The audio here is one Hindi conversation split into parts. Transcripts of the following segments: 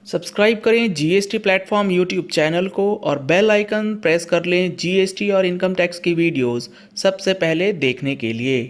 सब्सक्राइब करें जीएसटी प्लेटफॉर्म यूट्यूब चैनल को और बेल आइकन प्रेस कर लें जीएसटी और इनकम टैक्स की वीडियोस सबसे पहले देखने के लिए।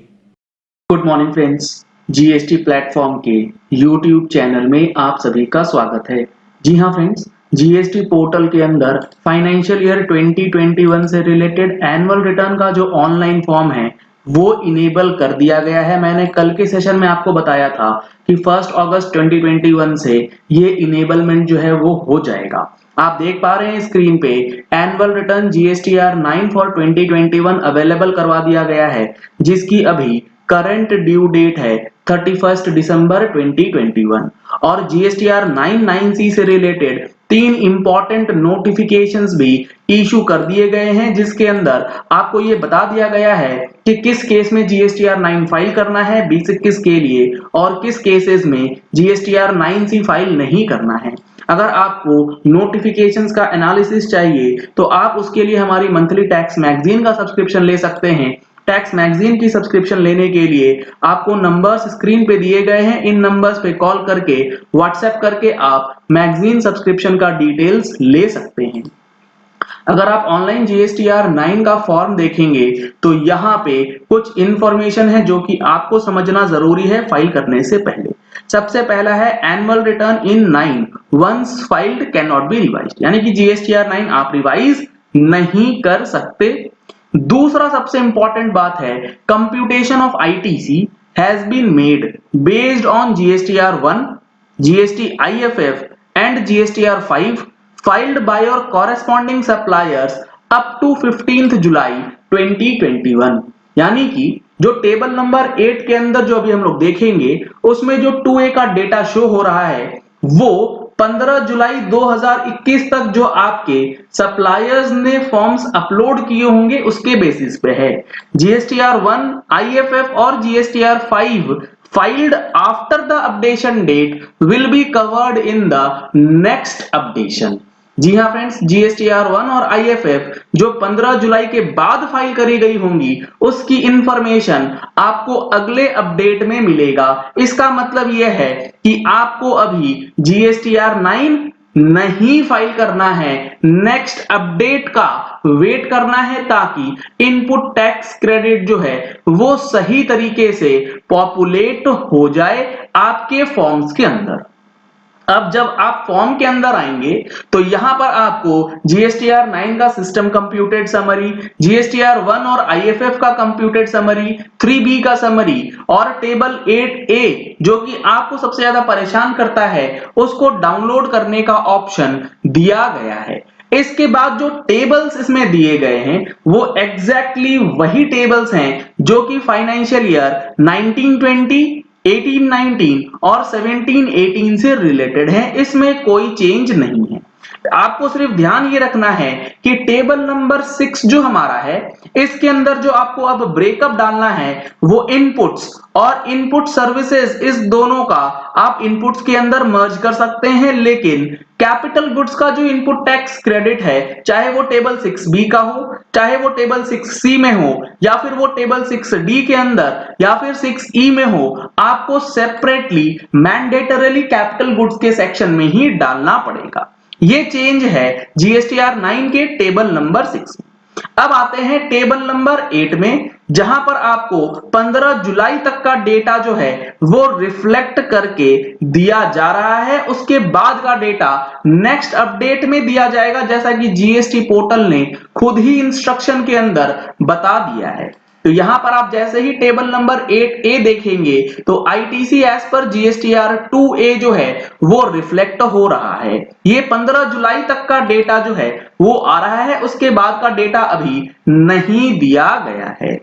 Good morning friends, GST platform के यूट्यूब चैनल में आप सभी का स्वागत है। जी हाँ फ्रेंड्स, जीएसटी पोर्टल के अंदर फाइनेंशियल ईयर 2021 से रिलेटेड एनुअल रिटर्न का जो ऑनलाइन फॉर्म है वो इनेबल कर दिया गया है। मैंने कल के सेशन में आपको बताया था कि 1 अगस्त 2021 से ये इनेबलमेंट जो है वो हो जाएगा। आप देख पा रहे हैं स्क्रीन पे annual return GSTR 9 for 2021 available करवा दिया गया है, जिसकी अभी करंट ड्यू डेट है 31 दिसंबर 2021 और जीएसटीआर 99C से रिलेटेड 3 इंपॉर्टेंट नोटिफिकेशंस भी इशू कर दिए गए हैं, जिसके अंदर आपको ये बता दिया गया है कि किस केस में जीएसटीआर 9 फाइल करना है 2021 के लिए और किस केसेस में जीएसटीआर 9C फाइल नहीं करना है। अगर आपको नोटिफिकेशंस का एनालिसिस चाहिए तो आप उसके लिए हमारी मंथली टैक्स मैगजीन का सब्सक्रिप्शन ले सकते हैं। टैक्स मैगजीन की सब्सक्रिप्शन लेने के लिए आपको नंबर्स स्क्रीन पे दिए गए हैं, इन नंबर्स पे कॉल करके व्हाट्सएप करके आप मैगजीन सब्सक्रिप्शन का डिटेल्स ले सकते हैं। अगर आप ऑनलाइन जीएसटीआर 9 का फॉर्म देखेंगे तो यहाँ पे कुछ इंफॉर्मेशन है जो कि आपको समझना जरूरी है फाइल करने से पहले। सबसे पहला है annual return in 9 once filed can not be revised, यानी कि जीएसटीआर 9 आप रिवाइज नहीं कर सकते। दूसरा सबसे इंपॉर्टेंट बात है computation of ITC has been made based on GSTR 1, GST IFF and GSTR 5 filed by your corresponding suppliers up to 15th July 2021। यानी कि जो टेबल नंबर 8 के अंदर जो अभी हम लोग देखेंगे उसमें जो 2A का डेटा शो हो रहा है वो 15 जुलाई 2021 तक जो आपके सप्लायर्स ने फॉर्म्स अपलोड किए होंगे उसके बेसिस पे है। जीएसटीआर 1, आईएफएफ और GSTR 5 filed after the updation date will be covered in the next updation। जी हाँ फ्रेंड्स, जीएसटीआर 1 और आईएफएफ जो 15 जुलाई के बाद फाइल करी गई होंगी उसकी इंफॉर्मेशन आपको अगले अपडेट में मिलेगा। इसका मतलब यह है कि आपको अभी जीएसटीआर 9 नहीं फाइल करना है, नेक्स्ट अपडेट का वेट करना है ताकि इनपुट टैक्स क्रेडिट जो है वो सही तरीके से पॉपुलेट हो जाए आपके फॉर्म्स के अंदर। अब जब आप फॉर्म के अंदर आएंगे तो यहां पर आपको जीएसटीआर 9 का सिस्टम कंप्यूटेड समरी, जीएसटीआर 1 और आईएफएफ का कंप्यूटेड समरी, 3B का समरी और टेबल 8A जो कि आपको सबसे ज्यादा परेशान करता है उसको डाउनलोड करने का ऑप्शन दिया गया है। इसके बाद जो टेबल्स इसमें दिए गए हैं वो एग्जैक्टली वही टेबल्स हैं जो कि फाइनेंशियल ईयर 1920, 1819 और 1718 से रिलेटेड है, इसमें कोई चेंज नहीं है। आपको सिर्फ ध्यान ये रखना है कि टेबल नंबर 6 जो हमारा है इसके अंदर जो आपको अब ब्रेकअप डालना है वो इनपुट्स और इनपुट सर्विसेज, इस दोनों का आप इनपुट्स के अंदर मर्ज कर सकते हैं, लेकिन कैपिटल गुड्स का जो इनपुट टैक्स क्रेडिट है चाहे वो टेबल 6B का हो, चाहे वो टेबल 6C में हो या फिर वो टेबल 6D के अंदर या फिर 6E में हो, आपको सेपरेटली मैंडेटरीली कैपिटल गुड्स के सेक्शन में ही डालना पड़ेगा। ये चेंज है जीएसटीआर 9 के टेबल नंबर 6 में। अब आते हैं टेबल नंबर 8 में, जहां पर आपको 15 जुलाई तक का डेटा जो है वो रिफ्लेक्ट करके दिया जा रहा है। उसके बाद का डेटा नेक्स्ट अपडेट में दिया जाएगा, जैसा कि जीएसटी पोर्टल ने खुद ही इंस्ट्रक्शन के अंदर बता दिया है। तो यहां पर आप जैसे ही टेबल नंबर 8A देखेंगे तो ITC as per GSTR 2A जो है वो रिफ्लेक्ट हो रहा है। ये 15 जुलाई तक का डेटा जो है वो आ रहा है, उसके बाद का डेटा अभी नहीं दिया गया है।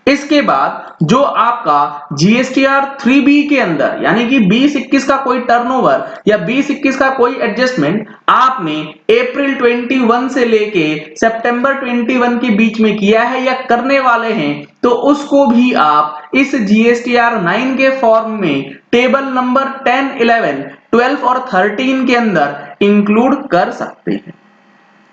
इसके बाद जो आपका जीएसटीआर 3B के अंदर यानी कि 2021 का कोई टर्नओवर या 2021 का कोई एडजस्टमेंट आपने अप्रैल 21 से लेके सितंबर 21 के बीच में किया है या करने वाले हैं तो उसको भी आप इस जीएसटीआर 9 के फॉर्म में टेबल नंबर 10, 11, 12 और 13 के अंदर इंक्लूड कर सकते हैं।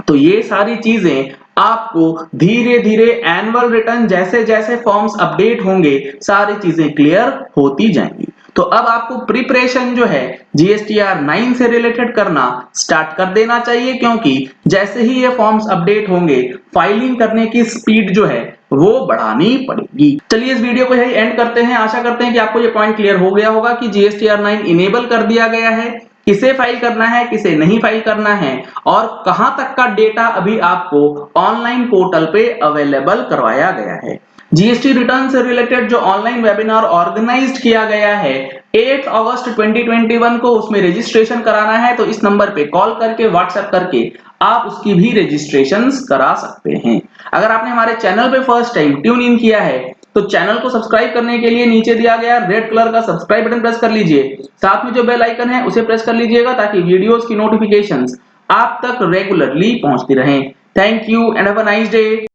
तो ये सारी चीजें आपको धीरे धीरे एनुअल रिटर्न जैसे जैसे फॉर्म्स अपडेट होंगे सारी चीजें क्लियर होती जाएंगी। तो अब आपको प्रिपरेशन जो है जीएसटीआर 9 से रिलेटेड करना स्टार्ट कर देना चाहिए, क्योंकि जैसे ही ये फॉर्म्स अपडेट होंगे फाइलिंग करने की स्पीड जो है वो बढ़ानी पड़ेगी। चलिए इस वीडियो को यही एंड करते हैं। आशा करते हैं कि आपको ये पॉइंट क्लियर हो गया होगा कि जीएसटीआर 9 इनेबल कर दिया गया है, किसे फाइल करना है किसे नहीं फाइल करना है, और कहां तक का डेटा अभी आपको ऑनलाइन पोर्टल पे अवेलेबल करवाया गया है। जीएसटी रिटर्न से रिलेटेड जो ऑनलाइन वेबिनार ऑर्गेनाइज्ड किया गया है 8 अगस्त 2021 को, उसमें रजिस्ट्रेशन कराना है तो इस नंबर पे कॉल करके व्हाट्सएप करके आप उसकी भी रजिस्ट्रेशंस करा सकते हैं। अगर आपने हमारे चैनल पे फर्स्ट टाइम ट्यून इन किया है तो चैनल को सब्सक्राइब करने के लिए नीचे दिया गया रेड कलर का सब्सक्राइब बटन प्रेस कर लीजिए, साथ में जो बेल आइकन है उसे प्रेस कर लीजिएगा ताकि वीडियोस की नोटिफिकेशंस आप तक रेगुलरली पहुंचती रहें। Thank you and have a nice day.